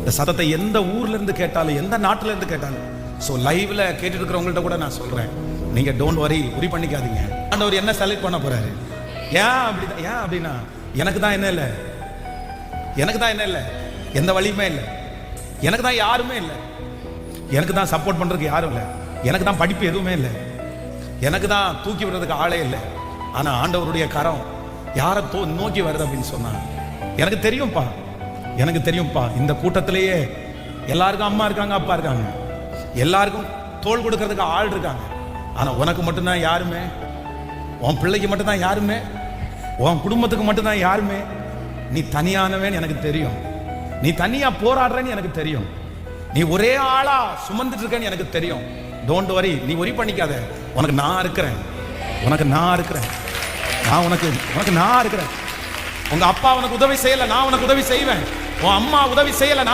இந்த சத்தத்தை எந்த ஊர்ல இருந்து கேட்டாலும், எந்த நாட்டுல இருந்து கேட்டாலும், ஸோ லைவ்ல கேட்டுட்டு இருக்கிறவங்கள்ட்ட கூட நான் சொல்றேன், நீங்க டோன்ட் வரி, உரி பண்ணிக்காதீங்க. ஆண்டவர் என்ன செலக்ட் பண்ண போறாரு? ஏன் அப்படின்னா, எனக்கு தான் என்ன இல்லை, எனக்கு தான் என்ன இல்லை, எந்த வழியுமே இல்லை, எனக்கு தான் யாருமே இல்லை, எனக்கு தான் சப்போர்ட் பண்றதுக்கு யாரும் இல்லை, எனக்கு தான் படிப்பு எதுவுமே இல்லை, எனக்கு தான் தூக்கி விடுறதுக்கு ஆளே இல்லை. ஆனா ஆண்டவருடைய கரம் யாரை நோக்கி வருது அப்படின்னு சொன்னா, எனக்கு தெரியும்ப்பா, எனக்கு தெரியும்ப்பா, இந்த கூட்டத்திலேயே எல்லாருக்கும் அம்மா இருக்காங்க, அப்பா இருக்காங்க, எல்லாருக்கும் தோள் கொடுக்கறதுக்கு ஆள் இருக்காங்க. ஆனா உனக்கு மட்டும்தான் யாருமே, உன் பிள்ளைக்கு மட்டும்தான் யாருமே, உன் குடும்பத்துக்கு மட்டும்தான் யாருமே. நீ தனியானவன் எனக்கு தெரியும், நீ தனியா போராடுறேன்னு எனக்கு தெரியும், நீ ஒரே ஆளா சுமந்துட்டு இருக்கேன்னு எனக்கு தெரியும். டோன்ட் வரி, நீ ஒரி பண்ணிக்காத, உனக்கு நான் இருக்கிறேன், உனக்கு நான் இருக்கிறேன், உனக்கு நான் இருக்கிறேன். உங்க அப்பா உனக்கு உதவி செய்யல, நான் உனக்கு உதவி செய்வேன். உன் அம்மா உதவி செய்யல, நான்